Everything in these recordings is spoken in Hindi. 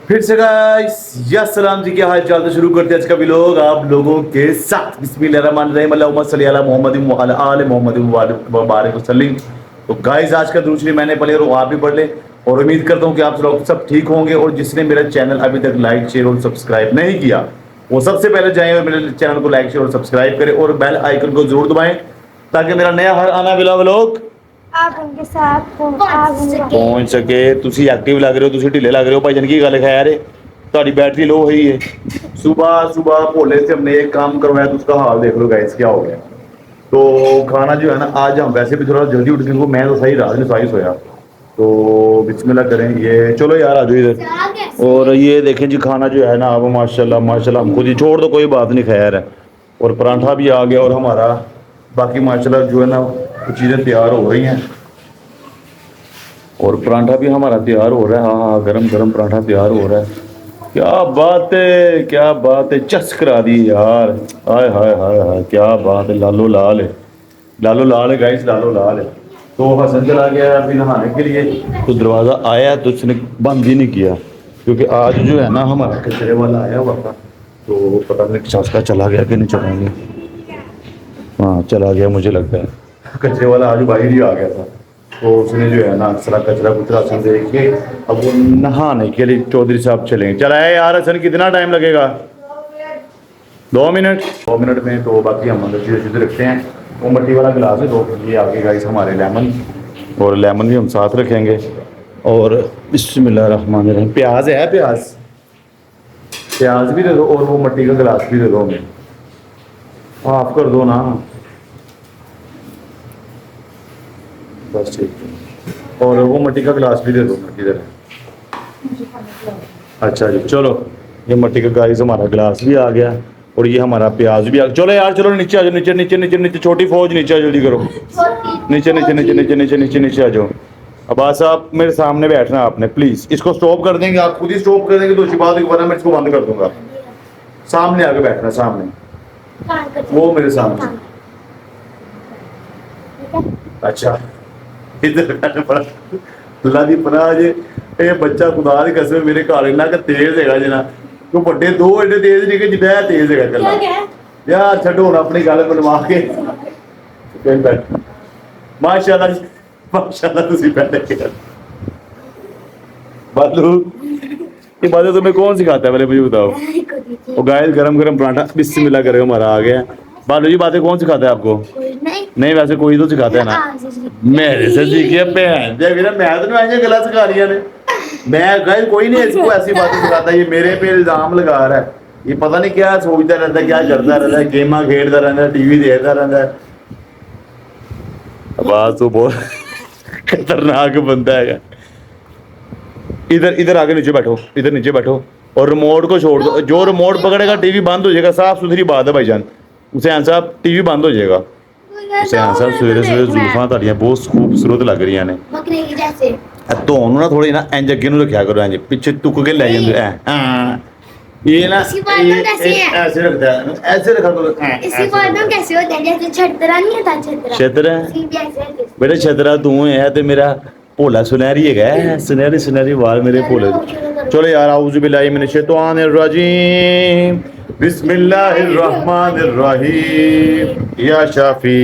फिर से गाइस या सलाम जी, क्या हाल चाल। तो शुरू करते हैं आज का व्लॉग आप लोगों के साथ। बिस्मिल्लाहिर्रहमानिर्रहीम, अल्लाहुम्मा सल्ली अला मोहम्मद व अला आलि मोहम्मद व बारिक वसल्लिम। तो गाइस आज का दूसरी मैंने पढ़े और आप भी पढ़ ले, और उम्मीद करता हूँ कि आप लोग सब ठीक होंगे। और जिसने मेरा चैनल अभी तक लाइक शेयर और सब्सक्राइब नहीं किया, वो सबसे पहले जाएं और मेरे चैनल को लाइक शेयर और सब्सक्राइब करें और बेल आइकन को जरूर दबाएं, ताकि मेरा नया हर आना वाला व्लॉग आप उनके साथ पहुंच सके। ਤੁਸੀਂ ਐਕਟਿਵ ਲੱਗ ਰਹੇ ਹੋ, ਤੁਸੀਂ ਢਿੱਲੇ ਲੱਗ रहे हो भाईजान, की गल है यार? ਤੁਹਾਡੀ बैटरी लो हुई है। सुबह सुबह भोले से हमने एक काम करवाया तो उसका हाल देख लो गाइस, क्या हो गया। तो खाना जो है ना, आज हम वैसे भी थोड़ा जल्दी उठ गए, मैं तो सही रात में सही सोया। तो बिस्मिल्लाह करें ये, चलो यार आ जाओ इधर। और ये देखें जी, खाना जो है ना अब माशाल्लाह माशाल्लाह, हम खुद ही छोड़ दो, कोई बात नहीं, खैर है। और परांठा भी आ गया, और हमारा बाकी माशाल्लाह जो है ना कुछ चीज़ें तैयार हो रही हैं। और परांठा भी हमारा तैयार हो रहा है। हाँ हाँ, गरम गरम परांठा तैयार हो रहा है। क्या बात है, क्या बात है, चस करा दी यार। हाय हाय हाय हाय, क्या बात है, लालो लाल है, लालो लाल है गाइस, लालो लाल है। तो हसन चला गया अभी नहाने के लिए, तो दरवाज़ा आया तो उसने बंद ही नहीं किया, क्योंकि आज जो है ना हमारा कचरे वाला आया हुआ था। तो पता नहीं चस का चला गया कि नहीं चलाएंगे। हाँ चला गया, मुझे लगता है कचरे वाला आज बाहर ही आ गया था। तो उसने जो है ना सारा कचरा कुचरा सब देख के अब वो नहाने के लिए चौधरी साहब चलेंगे। चला है यार हसन, कितना टाइम लगेगा? 2 मिनट। 2 मिनट में तो बाकी हम अंदर चीज़ें चीज़ें रखते हैं। वो मट्टी वाला गिलास है, 2 ये आगे गाइस हमारे लेमन, और लेमन भी हम साथ रखेंगे। और बिस्मिल्लाहिर्रहमानिर्रहीम, प्याज है, प्याज प्याज भी दे दो, और वो मट्टी का गिलास भी दे दो हमें, माफ़ कर दो ना, बस ठीक है। और वो मट्टी का गिलास भी दे दो इधर। अच्छा जी, चलो ये मट्टी का गाइस हमारा गिलास भी आ गया, और ये हमारा प्याज भी आ गया। चलो यार चलो नीचे आ जाओ, नीचे नीचे नीचे नीचे, छोटी फौज नीचे आ, जल्दी करो, नीचे नीचे नीचे नीचे नीचे नीचे नीचे आ जाओ। अब्बास आप मेरे सामने बैठना आपने, प्लीज़। इसको स्टॉप कर देंगे, आप खुद ही स्टॉप कर देंगे तो अच्छी बात है, वरना मैं इसको बंद कर दूंगा। सामने आके बैठना, सामने, वो मेरे सामने। अच्छा इधर बड़ा अल्लाह दी पनाह जे, ये बच्चा खुदा दी कसम मेरे घर इन्ना क तेज हैगा जना, तो बड़े दो एडे तेज नहीं कि जितना तेज हैगा कल्ला यार। छड्डो हुण अपनी गल बनवा के बैठ। माशाल्लाह माशाल्लाह, तुसी बैठे बालू। ये बातें तुम्हें कौन सिखाता है, पहले मुझे बताओ। और गाइस गरम गरम पराठा बिस्मिल्लाह करे हमारा आ गया। बालू जी बातें कौन सिखाता है आपको? नहीं वैसे कोई तो सिखाता है ना। मेरे से सीखिए भैन दे मेरा, मैं तो नहीं गला सिखा रही ने। मैं गाइस कोई नहीं इसको ऐसी बातें सिखाता, ये मेरे पे इल्जाम लगा रहा है। ये पता नहीं क्या सोचता रहता है, क्या करता रहता है, गेमां खेलता रहता है, टीवी देखता रहता है। आवाज तो बहुत खतरनाक बंदा है। इधर इधर आगे नीचे बैठो, इधर नीचे बैठो, और रिमोट को छोड़ दो। जो रिमोट पकड़ेगा टीवी बंद हो जाएगा। साफ सुथरी बात है भाईजान, हुसैन साहब टीवी बंद हो जाएगा। हुसैन साहब सवेरे सवेरे जुल्फां ਤੁਹਾਡੀਆਂ बहुत खूबसूरत लग रही ने। बकरे की जैसे ਤੁਹਾਨੂੰ ना थोड़ी ना इंज अगे ਨੂੰ रखा करो, इंज पीछे टुक के ले जाते हैं। हाँ ये ना ऐसे रखता है, ऐसे रखा करो। इसी को एकदम कैसे होता है, जैसे छतरा नहीं होता, छतरा छतरा बेटा, छतरा तू है तो मेरा भोला सुनहरी है, सुनहरी सुनहरी वाल मेरे भोले। चलो यार आऊज़ु बिल्लाहि मिनश शैतानिर रजीम, बिस्मिल्लाहिर रहमानिर रहीम, या शाफी।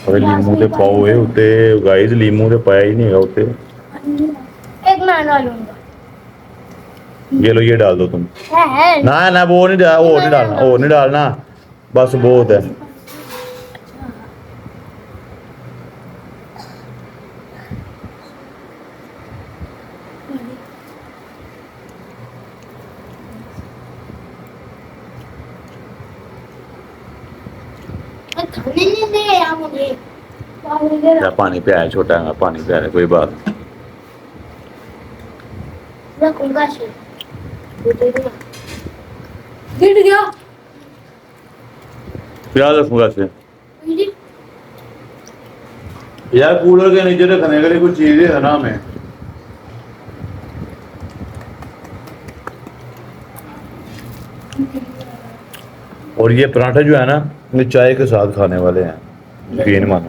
अरे लीमू दे पाओ है उते गाइस, लीमू दे पाया ही नहीं है उते। एक मैं डालूंगा, ये लो ये डाल दो तुम। है ना ना वो नहीं डालना, वो नहीं डालना, बस बहुत है। खाने नहीं दे यार मुझे, पानी पिया छोटा है, पानी पिया है, कोई बात नहीं। रखूंगा से गिर गया, क्या रखूंगा से यार, कूलर के नीचे रखने के लिए कुछ चीजें है ना हमें। और ये पराठे जो है ना, ये चाय के साथ खाने वाले हैं, यकीन मानो।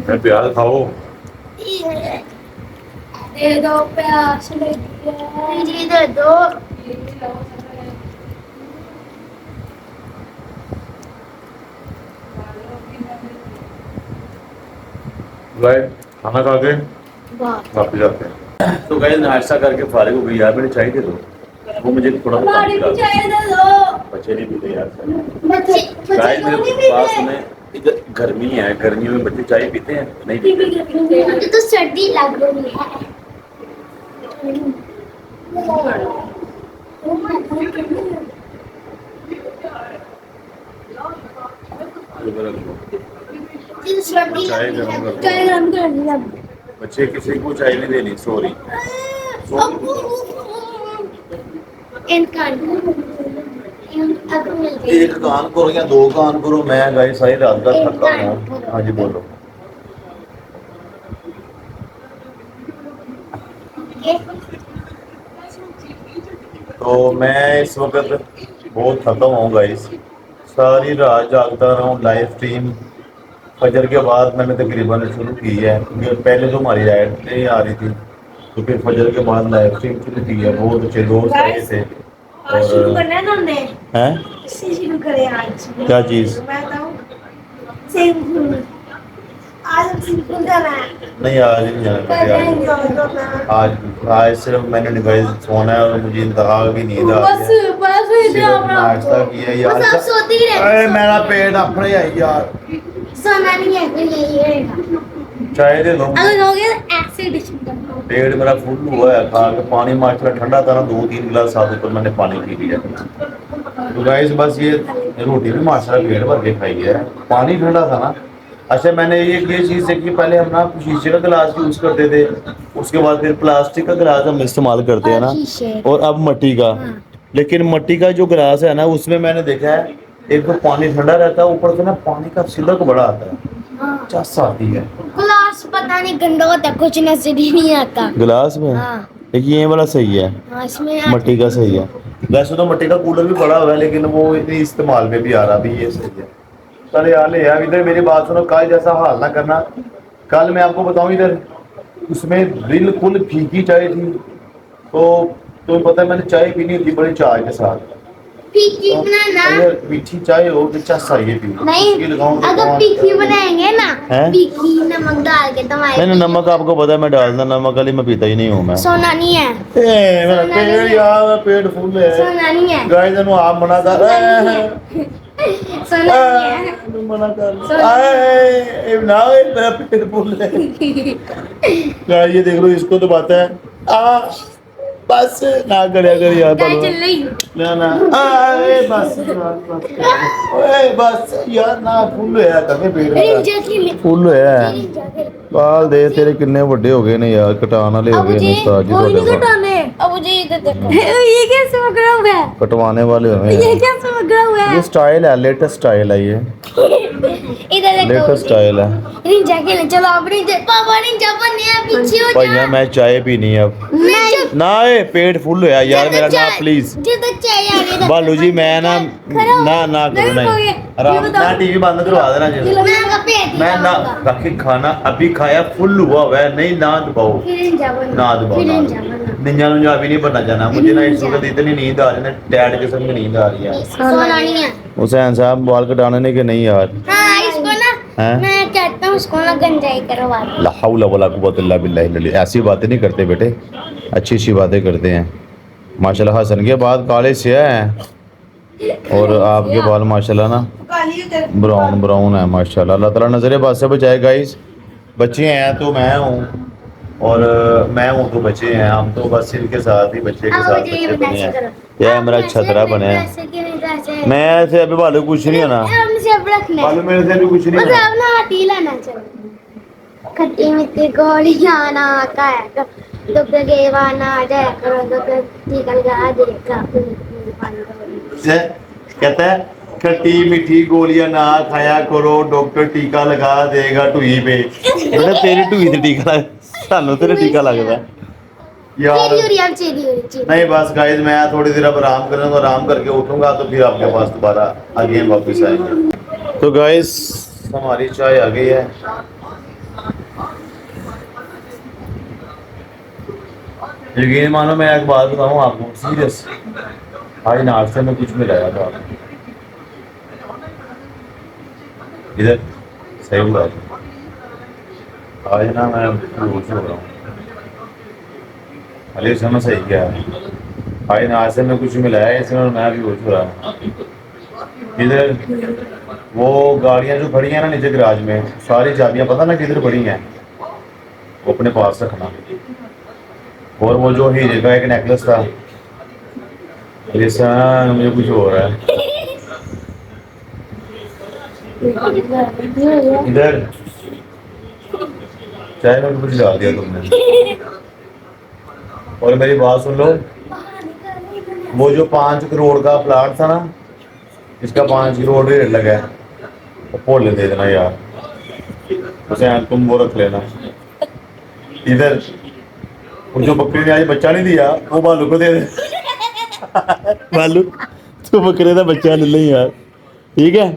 मैं प्याज खाओ। दे दो प्यास लगी है जी, दे दो। गाइस खाना खा के वाह वापस जाते हैं। तो गाइस नाश्ता करके फारिग हो गई यार, मैंने चाय दे दो, वो मुझे थोड़ा सा हमारी भी चाय दे दो। बच्चे नहीं पीते यार। बच्चे गाइस मेरे क्यों नहीं पास पीते? में इधर गर्मी है, गर्मियों में बच्चे चाय पीते हैं नहीं पीते। मुझे तो सर्दी लग रही है। मुझे सर्दी चाय लग गरम रही है। कर दो। चाय गरम कर दिया। बच्चे किसी को चाय नहीं देनी, सॉरी। एक कान करो या दो कान करो, मैं गाइस सारी रात का एक थका कान हूँ। करो। हाँ जी बोलो। तो मैं इस वक्त बहुत थका हुआ हूँ गाइस, सारी रात जागता रहा हूँ। लाइव स्ट्रीम फजर के बाद मैंने तकरीबन शुरू की है, क्योंकि पहले तो हमारी लाइट नहीं आ रही थी, तो फिर फजर के बाद लाइव स्ट्रीम शुरू की है। बहुत अच्छे दोस्त आए थे। आज शुरू और करना है ना हमने। हैं इससे शुरू करें आज। क्या चीज़? मैं बताऊं? Swimming pool. आज हम स्विमिंग पूल जाना है। नहीं आज नहीं जाना कल मुझे जाएंगे। आज आज सिर्फ मैंने गाइस सोना है और मुझे इंतहा की नींद आ बस रही है। बस सिर्फ नाश्ता किया यार। बस आप सोते ही रहते। अरे मेरा पेट अपने आई यार। सोना नहीं है, फिर यही रहेगा। चाय दे दो। अगर हो गया तो ऐसे डिश करना। पेट मेरा फुल हुआ है खा के। पानी माशाल्लाह ठंडा था ना, 2-3 गिलास साथ ऊपर मैंने पानी पी लिया। तो गाइस बस ये रोटी भी माशाल्लाह पेट भर के खाई है, पानी ठंडा था ना। अच्छा मैंने ये चीज़ देखी, पहले हम ना शीशे का गिलास यूज़ करते थे, उसके बाद फिर प्लास्टिक का गिलास हम इस्तेमाल करते हैं ना, और अब मिट्टी का। लेकिन मिट्टी का जो गिलास है ना, उसमें मैंने देखा है एक तो पानी ठंडा रहता है, ऊपर से ना पानी का सिलक बड़ा आता है, चस आती है। गिलास पता नहीं गंदा होता, कुछ नजर ही नहीं आता गिलास में हाँ। लेकिन ये वाला सही है, हाँ, इसमें मिट्टी का सही है। वैसे तो मिट्टी का कूलर भी पड़ा हुआ है, लेकिन वो इतनी इस्तेमाल में भी आ रहा भी, ये सही है। चल यार ले यार, इधर मेरी बात सुनो, कल जैसा हाल ना करना। कल मैं आपको बताऊं, इधर उसमें बिल्कुल फीकी चाय थी, तो तुम्हें पता है मैंने चाय पीनी थी बड़ी चाय के साथ। फीकी बनाना अरे मीठी चाय हो कि चस आई है पी नहीं। अगर फीकी बनाएंगे ना, हैं? फीकी नमक डाल के तुम्हारे मैंने नमक आपको पता है मैं डालना, नमक वाली मैं पीता ही नहीं हूँ मैं। सोना नहीं है, मेरा पेट यार, पेट फुल है सोना नहीं है, गाइस, इन्हों आप मना कर सोना नहीं है। मना कर आए ना, मेरा पेट फुल है गाइस। ये देख लो, इसको तो बात है बस ना करया कर यार, गाय चल रही ना ना आए बस ओए बस यार ना, फुल है कभी पेट रिंजा की ले फुल है। रिंजा के बाल दे तेरे कितने बड़े हो गए ने यार, कटाने वाले हो अब गए मुझे ने उस्ताद जी कोई नहीं ਤੁਹਾਡੇ कटाने। अब मुझे इधर देखो, ये कैसे पकड़ा हुआ है, कटवाने वाले हो ये गए। कैसे पकड़ा हुआ ये है। स्टाइल है, लेटेस्ट स्टाइल है ये, इधर देखो, लेटेस्ट स्टाइल है। रिंजा के ले चलो, अब रिंजा पापा रिंजा बनने हैं, पीछे हो भाइया जा। मैं चाय पीनी है अब मैं ना, ये पेट फुल होया यार मेरा ना, प्लीज जिधर चाय आ रही है बालू जी मैं ना ना करो नहीं, आराम ना, टीवी बंद करवा देना जी। मैं का पेट मैं ना बाकी खाना अभी खाया, फुल हुआ है, नहीं ना दबाओ, रिंजा बनना, ना दबाओ ना निंजा नुंजा अभी नहीं बनना जाना मुझे ना, इस वक्त इतनी नींद आ रही है, टैड किस्म की नींद आ रही है। सोना नहीं है। हुसैन साहब बाल कटाने ने कि नहीं यार? हाँ, इसको ना हैं? मैं कहता हूँ उसको ना गंजाई करवा दो। ला हौला वला कुव्वत इल्ला बिल्लाह, ऐसी बातें नहीं करते बेटे, अच्छी अच्छी बातें करते हैं। माशाल्लाह हसन के बाद काले से हैं और आपके बाल माशाल्लाह ना ब्राउन ब्राउन है माशाल्लाह। अल्लाह ताला नजरे बात से बचाए गाइस। बच्चे हैं तो मैं हूँ और मैं हूँ तो बच्चे हैं, हम तो बस इनके साथ ही बच्चे के साथ बच्चे बने हैं। यह मेरा छतरा बने हैं। मैं ऐसे अभी बालू कुछ नहीं है ना, बालू मेरे से भी कुछ नहीं है। खट्टी मिट्टी गोलियां ना खाया करो, दुख गेवा ना जाया करो, दुख टीका लगा देगा। कहता है खट्टी मीठी गोलियां ना खाया करो, डॉक्टर टीका लगा देगा टूई पे। बेटा तेरी टूई ते टीका लग, सानू तेरे टीका लगदा यार। नहीं बस गाइस, मैं थोड़ी देर अब आराम करूंगा, आराम करके उठूंगा तो फिर आपके पास दोबारा आगे वापस आएंगे। तो गाइस हमारी चाय आ गई है यकीन मानो, मैं एक बात बताऊँ आपको सीरियस, आज नाश्ते में कुछ मिलाया था इधर, सही बात है। आज ना मैं बेहोश हो रहा हूँ, अरे समय सही क्या है, आज नाश्ते में कुछ मिलाया है इसमें और मैं भी बेहोश हो रहा हूँ। इधर वो गाड़ियाँ जो खड़ी हैं ना नीचे गैराज में, सारी चाबियाँ पता ना किधर पड़ी हैं, वो अपने पास रखना। और वो जो हीरे का एक नेकलेस था, ये सन मुझे कुछ हो रहा है इधर, चाय में कुछ डाल दिया तुमने। और मेरी बात सुन लो, वो जो 5 करोड़ का प्लाट था ना, इसका 5 करोड़ रेट लगा है, वो भोले दे देना यार, उसे तुम वो रख लेना। इधर वो जो बकरी ने आज बच्चा नहीं दिया, वो बालू को दे दे। बालू तू बकरे का बच्चा ले ले यार, ठीक है।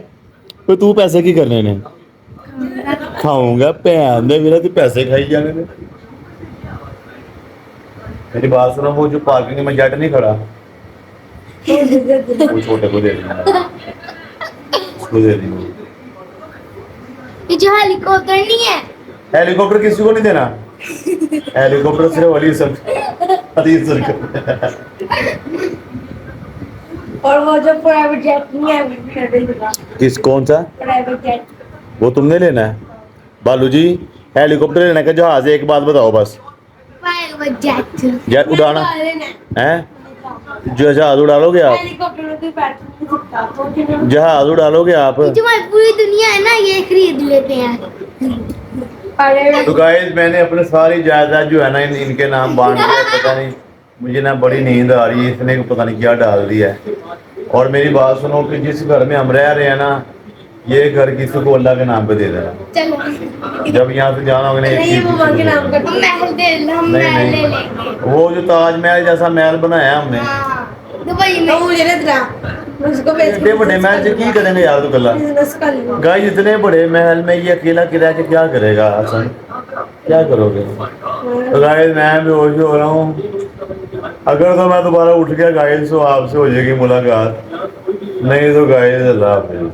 तो तू पैसे की करने ने, खाऊंगा भैन दे मेरा, तू पैसे खाई जाने ने। मेरी बात सुनो, वो जो पार्किंग में जेट नहीं खड़ा, वो छोटे को दे देना, उसको दे दी। ये जो हेलीकॉप्टर नहीं है, हेलीकॉप्टर किसी को नहीं देना, हेलीकॉप्टर सिर्फ वाली सब हदीस सर। और वो जो प्राइवेट जेट नहीं है, वो भी दूंगा। किस कौन सा प्राइवेट जेट वो तुमने लेना है? बालू जी हेलीकॉप्टर लेना का जहाज है, एक बात बताओ बस, प्राइवेट जेट। जेट उड़ाना है? जो जहाज उड़ा लोगे आप, हेलीकॉप्टर में कोई बैठ नहीं सकता, तो जिन्हें जहाज उड़ा लोगे आप? ये जो हमारी पूरी दुनिया है ना, ये खरीद लेते हैं। तो गाइस मैंने अपने सारी जायदाद जो है ना इनके नाम बांट दिया, पता नहीं मुझे ना बड़ी नींद आ रही है, इसने पता नहीं क्या डाल दिया है। और मेरी बात सुनो कि जिस घर में हम रह रहे हैं ना, ये घर किसी को अल्लाह के नाम पे दे देना। चलो जब यहाँ से जाना होगा ना, एक नहीं, चीज वो माँ के नाम का हम महल दे, हम नहीं महल ले नहीं, लेंगे। वो जो ताजमहल जैसा महल बनाया हमने, हाँ, दुबई तो में। मुझे नहीं दिला, उसको बेच इतने बड़े महल से की करेंगे यार तो कल्ला बिजनेस कर लूंगा। गाइस, इतने बड़े महल में ये अकेला किराया के क्या करेगा हसन, क्या करोगे? तो गाइस मैं बेहोश हो रहा हूँ, अगर तो मैं दोबारा उठ गया गाइस तो आपसे हो जाएगी मुलाकात, नहीं तो गाइस अल्लाह हाफिज।